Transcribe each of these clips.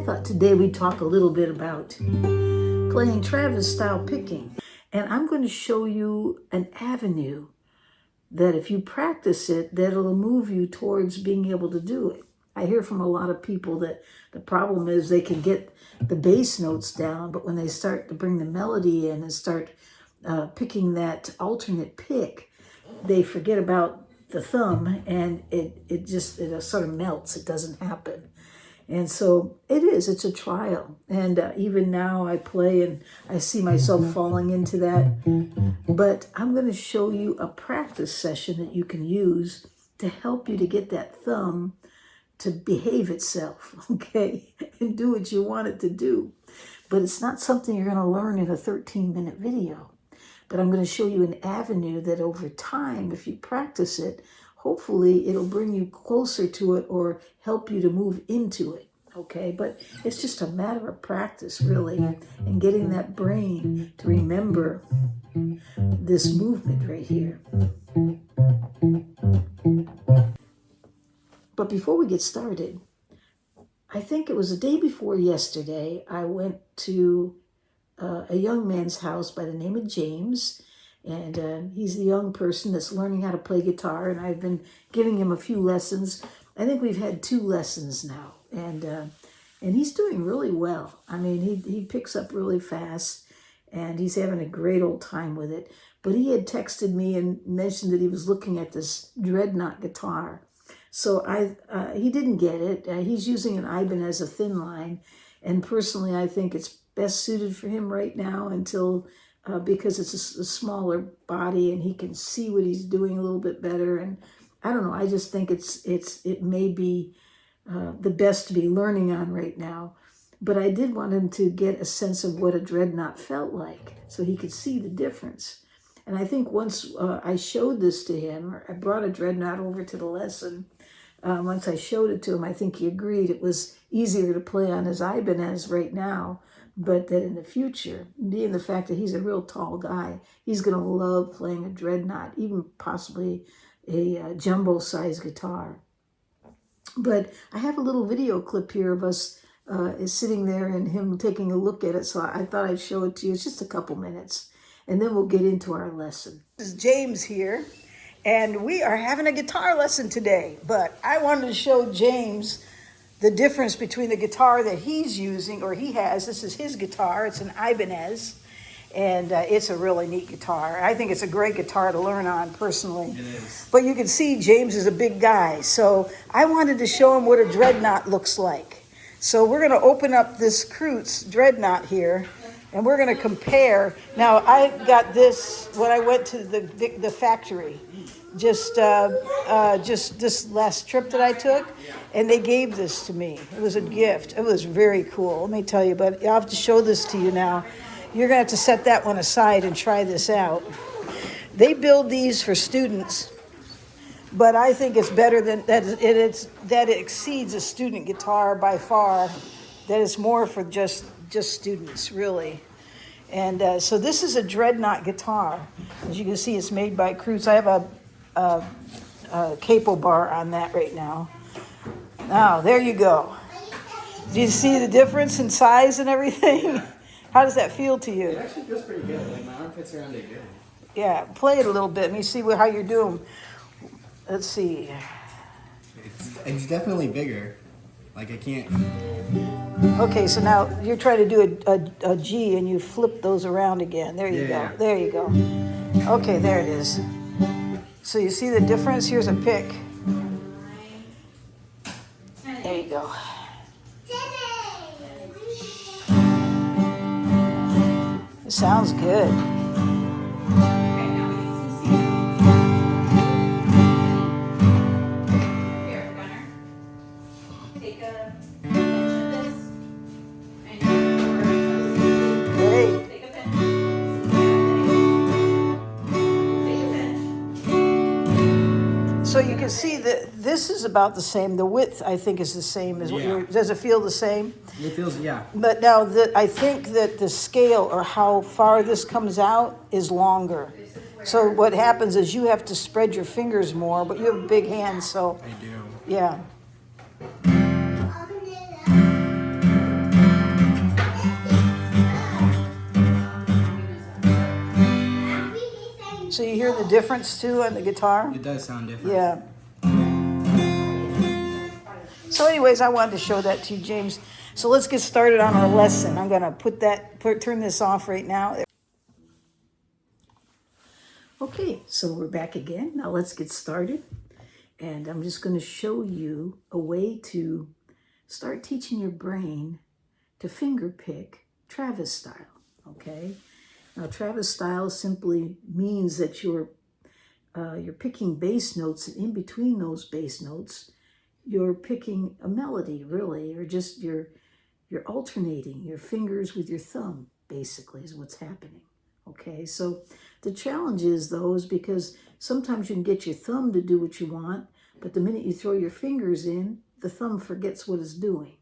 thought today we'd talk a little bit about playing Travis style picking. And I'm going to show you an avenue that if you practice it, that'll move you towards being able to do it. I hear from a lot of people that the problem is they can get the bass notes down, but when they start to bring the melody in and start picking that alternate pick, they forget about the thumb, and it sort of melts. It doesn't happen. And so it's a trial. And even now I play and I see myself falling into that. But I'm going to show you a practice session that you can use to help you to get that thumb to behave itself, okay, and do what you want it to do. But it's not something you're going to learn in a 13-minute video. But I'm going to show you an avenue that over time, if you practice it, hopefully it'll bring you closer to it or help you to move into it, okay? But it's just a matter of practice, really, and getting that brain to remember this movement right here. But before we get started, I think it was the day before yesterday, I went to a young man's house by the name of James, and he's a young person that's learning how to play guitar, and I've been giving him a few lessons. I think we've had 2 lessons now, and he's doing really well. I mean, he picks up really fast, and he's having a great old time with it. But he had texted me and mentioned that he was looking at this Dreadnought guitar. So he didn't get it. He's using an Ibanez, a thin line, and personally I think it's best suited for him right now until because it's a smaller body and he can see what he's doing a little bit better. And I don't know, I just think it may be the best to be learning on right now. But I did want him to get a sense of what a Dreadnought felt like so he could see the difference. And I think once I showed this to him, or I brought a Dreadnought over to the lesson, once I showed it to him, I think he agreed it was easier to play on his Ibanez right now, but that in the future, being the fact that he's a real tall guy, he's going to love playing a Dreadnought, even possibly a jumbo-sized guitar. But I have a little video clip here of us sitting there and him taking a look at it, so I thought I'd show it to you. It's just a couple minutes, and then we'll get into our lesson. This is James here, and we are having a guitar lesson today, but I wanted to show James the difference between the guitar that he's using, or he has. This is his guitar. It's an Ibanez, and it's a really neat guitar. I think it's a great guitar to learn on, personally. It is. But you can see James is a big guy, so I wanted to show him what a Dreadnought looks like. So we're going to open up this Krutz Dreadnought here, and we're going to compare. Now, I got this when I went to the factory, just this last trip that I took, and they gave this to me. It was a gift. It was very cool, let me tell you, but I'll have to show this to you now. You're going to have to set that one aside and try this out. They build these for students, but I think it's better than that. That it exceeds a student guitar by far. That it's more for just students, really. And so this is a Dreadnought guitar. As you can see, it's made by Krutz. I have a capo bar on that right now. Now, there you go. Do you see the difference in size and everything? How does that feel to you? It actually feels pretty good. Like, my arm fits around it good. Yeah, play it a little bit. Let me see how you're doing. Let's see. It's definitely bigger. Like, I can't... Okay, so now you're trying to do a G and you flip those around again. There you go. There you go. Okay, there it is. So you see the difference? Here's a pick. There you go. It sounds good. So you can see that this is about the same. The width, I think, is the same as what you're... Does it feel the same? It feels, yeah. But now, I think that the scale, or how far this comes out, is longer. So what happens is you have to spread your fingers more, but you have big hands, so... I do. Yeah. So you hear the difference too on the guitar? It does sound different. Yeah. So anyways, I wanted to show that to you, James. So let's get started on our lesson. I'm going to turn this off right now. Okay, so we're back again. Now let's get started. And I'm just going to show you a way to start teaching your brain to finger pick Travis style, okay? Now Travis style simply means that you're picking bass notes, and in between those bass notes, you're picking a melody, really, or just you're alternating your fingers with your thumb, basically, is what's happening. Okay, so the challenge is, though, is because sometimes you can get your thumb to do what you want, but the minute you throw your fingers in, the thumb forgets what it's doing.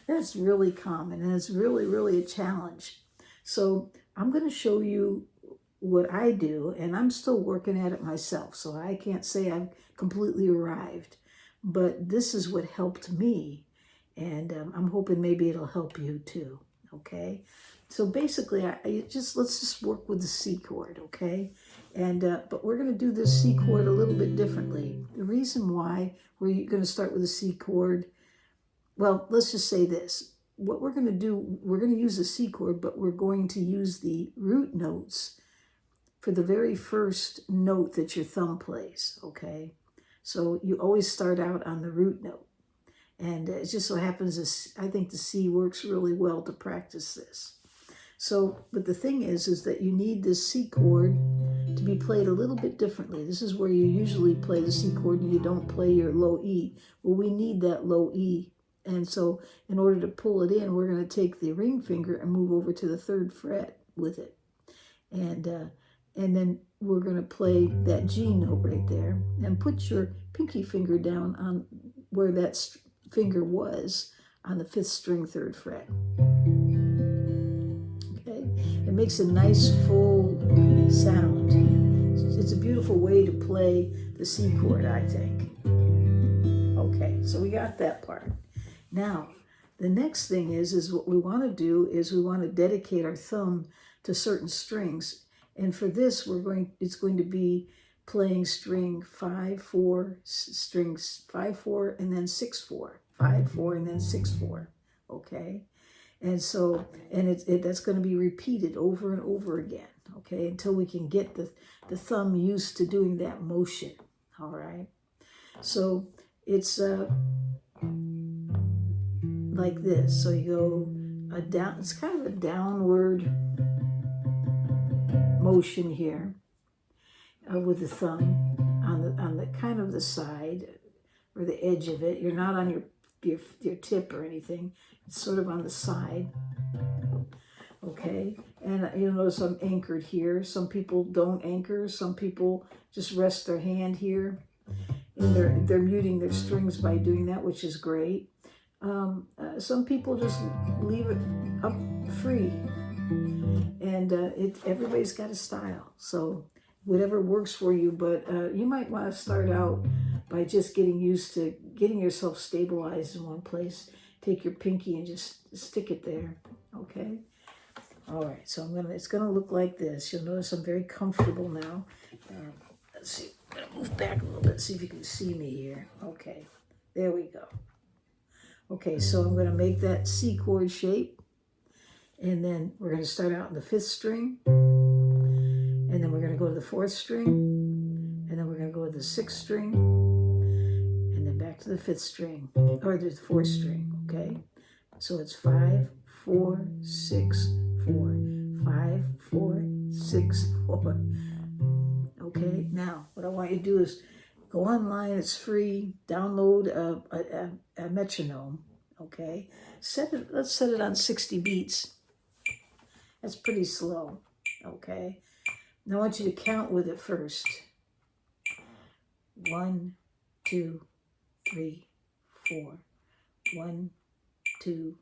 That's really common, and it's really, really a challenge. So I'm going to show you what I do, and I'm still working at it myself, so I can't say I've completely arrived, but this is what helped me, and I'm hoping maybe it'll help you too, okay? So basically, let's just work with the C chord, okay? And but we're going to do this C chord a little bit differently. The reason why we're going to start with the C chord, well, let's just say this. What we're going to do, we're going to use the C chord, but we're going to use the root notes for the very first note that your thumb plays, okay? So you always start out on the root note. And it just so happens, I think the C works really well to practice this. So, but the thing is that you need this C chord to be played a little bit differently. This is where you usually play the C chord and you don't play your low E. Well, we need that low E. And so in order to pull it in, we're going to take the ring finger and move over to the 3rd fret with it. And then we're going to play that G note right there. And put your pinky finger down on where that finger was on the 5th string, 3rd fret. It makes a nice full sound. It's a beautiful way to play the C chord, I think. Okay, so we got that part. Now, the next thing is what we want to do is we want to dedicate our thumb to certain strings. And for this, it's going to be playing string 5, 4, strings 5, 4, and then 6, 4. 5, 4, and then 6, 4. Okay? And so, that's going to be repeated over and over again, okay, until we can get the thumb used to doing that motion, all right? So it's like this. So you go down, it's kind of a downward motion here with the thumb on the kind of the side or the edge of it. You're not on your tip or anything. It's sort of on the side, okay? And you'll notice I'm anchored here. Some people don't anchor. Some people just rest their hand here. And they're muting their strings by doing that, which is great. Some people just leave it up free. And everybody's got a style. So whatever works for you, but you might want to start out by just getting used to getting yourself stabilized in one place. Take your pinky and just stick it there, okay? All right, so it's gonna look like this. You'll notice I'm very comfortable now. Let's see, I'm gonna move back a little bit, see if you can see me here. Okay, there we go. Okay, so I'm gonna make that C chord shape, and then we're gonna start out in the 5th string, and then we're gonna go to the 4th string, and then we're gonna go to the 6th string, and then back to the 5th string, or the 4th string, okay? So it's 5, 4, 6, 4, 5, 4, 6, 4. Okay, now what I want you to do is go online, it's free, download a metronome, okay? Let's set it on 60 beats. That's pretty slow, okay? Now I want you to count with it first. 1, 2, 3, 4. 1, 2,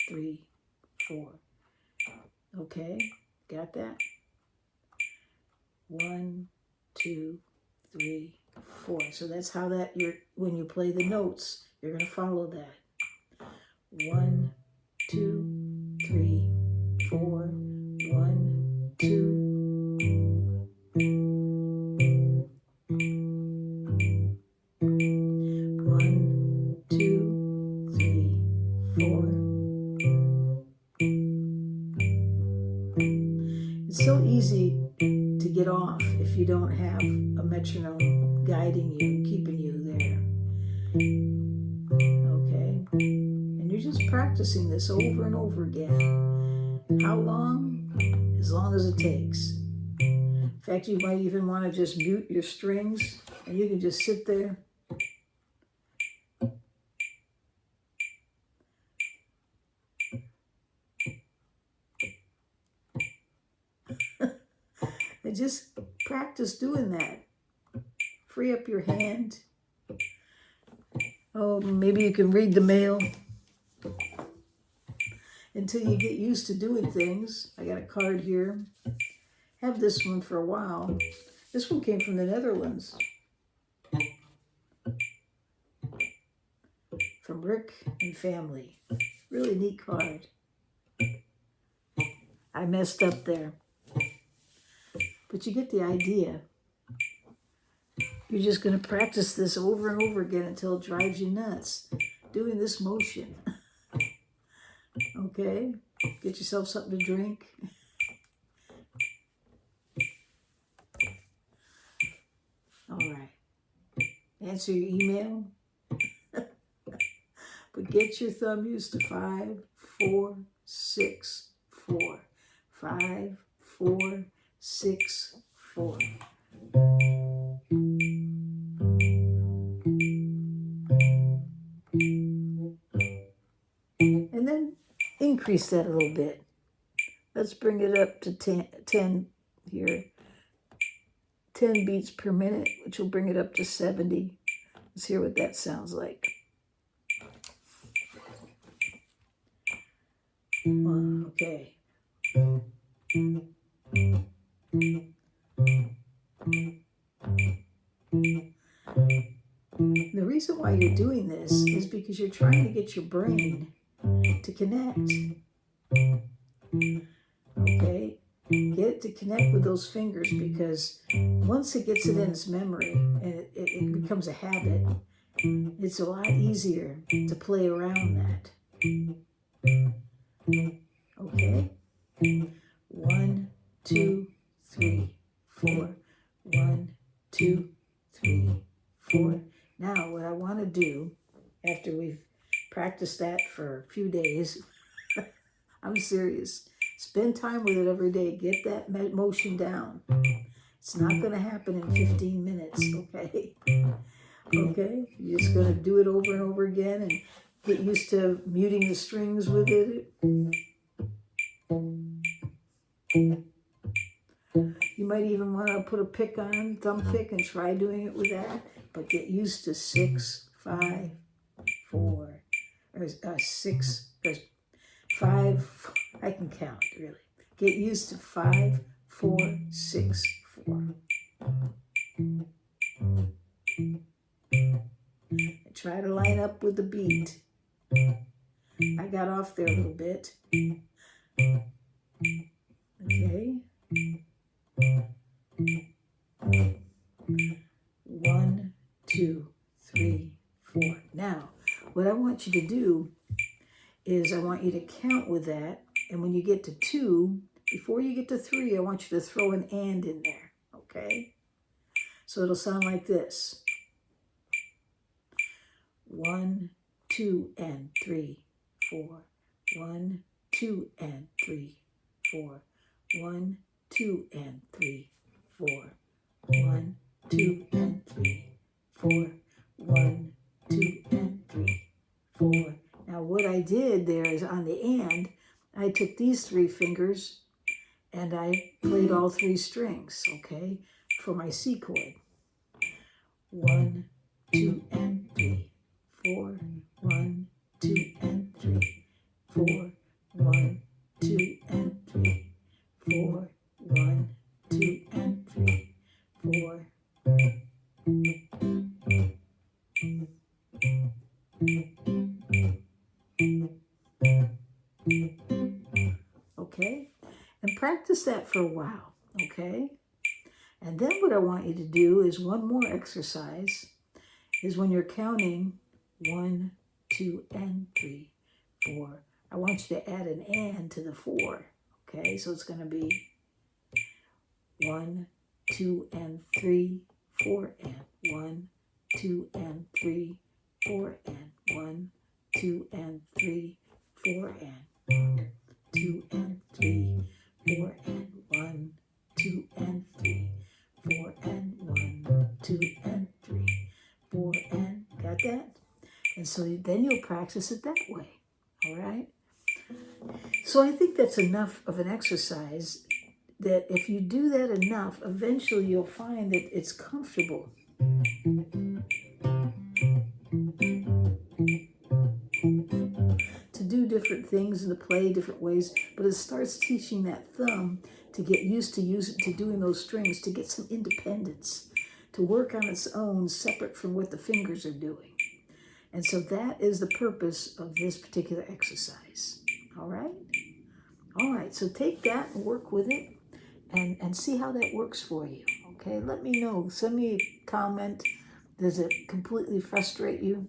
3, 4. Okay, got that? 1, 2, 3, 4. So that's how when you play the notes, you're going to follow that. 1, 2, 3, 4. 1, 2, 4. It's so easy to get off if you don't have a metronome guiding you, keeping you there. Okay? And you're just practicing this over and over again. How long? As long as it takes. In fact, you might even want to just mute your strings and you can just sit there. And just practice doing that. Free up your hand. Oh, maybe you can read the mail until you get used to doing things. I got a card here. Have this one for a while. This one came from the Netherlands. From Rick and family. Really neat card. I messed up there. But you get the idea. You're just going to practice this over and over again until it drives you nuts. Doing this motion. Okay? Get yourself something to drink. All right. Answer your email. But get your thumb used to 5, 4, 6, 4. 5, 4, 6, 4. And then increase that a little bit. Let's bring it up to 10 here. 10 beats per minute, which will bring it up to 70. Let's hear what that sounds like. Okay. The reason why you're doing this is because you're trying to get your brain to connect. Okay? Get it to connect with those fingers, because once it gets it in its memory and it becomes a habit, it's a lot easier to play around that. Okay? 1, 2, 3, 4. 1, 2, 3, 4. Now, what I want to do, after we've practiced that for a few days, I'm serious, spend time with it every day. Get that motion down. It's not going to happen in 15 minutes, okay? Okay? You're just going to do it over and over again and get used to muting the strings with it. You might even want to put a pick on, thumb pick, and try doing it with that. But get used to 6, 5, 4, or 6, or 5. I can count, really. Get used to 5, 4, 6, 4. And try to line up with the beat. I got off there a little bit. Okay. 1, 2, 3, 4. Now, what I want you to do is I want you to count with that. And when you get to 2, before you get to 3, I want you to throw an and in there. Okay? So it'll sound like this. 1, 2, and 3, 4. 1, 2, and 3, 4. 1, 2, and 3, 4. 1, 2, and 3, 4. 1, 2, and 3, 4. Now what I did there is on the and, I took these 3 fingers and I played all 3 strings, okay, for my C chord. 1, 2, and 3, 4. 1, 2, and 3, 4. 1, 2, and 3, 4. 1, 2, and 3, 4. Okay? And practice that for a while, okay? And then what I want you to do is one more exercise, is when you're counting 1, 2, and 3, 4. I want you to add an and to the 4. Okay, so it's going to be 1, 2, and 3, 4, and 1, 2, and 3, 4, and 1, 2, and 3, 4, and 2, and 3, 4, and 1, 2, and 3, 4, and 1, 2, and 3, 4, and got that? And so then you'll practice it that way, all right? So I think that's enough of an exercise that if you do that enough, eventually you'll find that it's comfortable. To do different things and to play different ways, but it starts teaching that thumb to get used to doing those strings, to get some independence, to work on its own separate from what the fingers are doing. And so that is the purpose of this particular exercise. All right? All right, so take that and work with it and see how that works for you. Okay, let me know. Send me a comment. Does it completely frustrate you?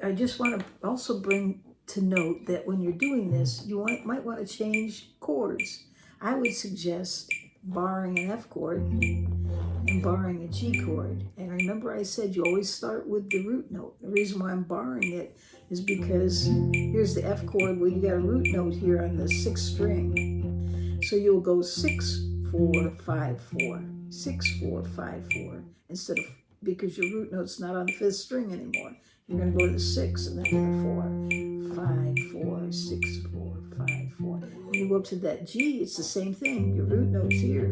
I just want to also bring to note that when you're doing this, you might want to change chords. I would suggest barring an F chord and barring a G chord. And remember I said you always start with the root note. The reason why I'm barring it is because here's the F chord where you got a root note here on the 6th string. So you'll go 6, 4, 5, 4, 6, 4, 5, 4, instead of, because your root note's not on the 5th string anymore. You're going to go to the 6 and then to the 4. 5, 4, 6, 4, 5, 4. When you go up to that G, it's the same thing. Your root note's here.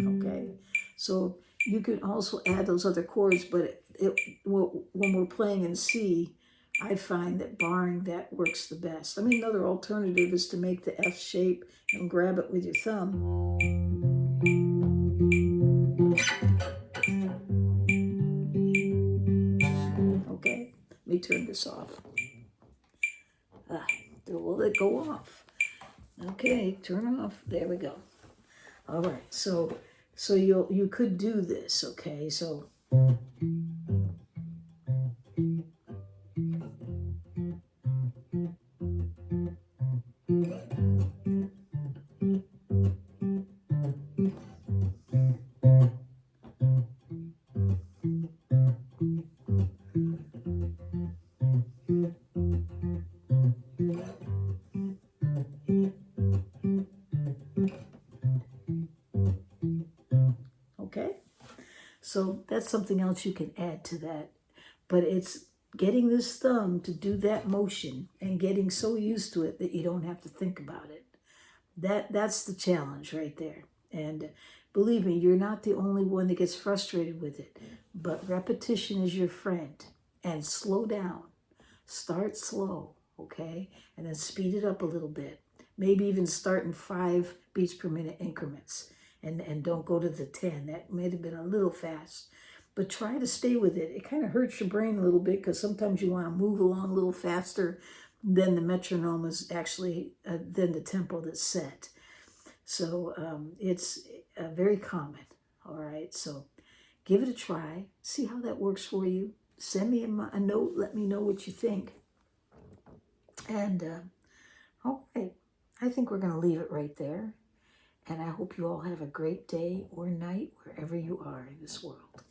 Okay? So you can also add those other chords, but when we're playing in C, I find that barring that works the best. I mean, another alternative is to make the F shape and grab it with your thumb. Okay, let me turn this off. Will it go off? Okay, turn off. There we go. All right, so you could do this. Okay, so. Okay, so that's something else you can add to that. But it's getting this thumb to do that motion and getting so used to it that you don't have to think about it. That's the challenge right there. And believe me, you're not the only one that gets frustrated with it. But repetition is your friend. And slow down. Start slow, okay? And then speed it up a little bit. Maybe even start in 5 beats per minute increments. And don't go to the 10. That may have been a little fast. But try to stay with it. It kind of hurts your brain a little bit because sometimes you want to move along a little faster than the metronome is actually, than the tempo that's set. So it's very common, all right? So give it a try. See how that works for you. Send me a note. Let me know what you think. And all right, I think we're going to leave it right there. And I hope you all have a great day or night wherever you are in this world.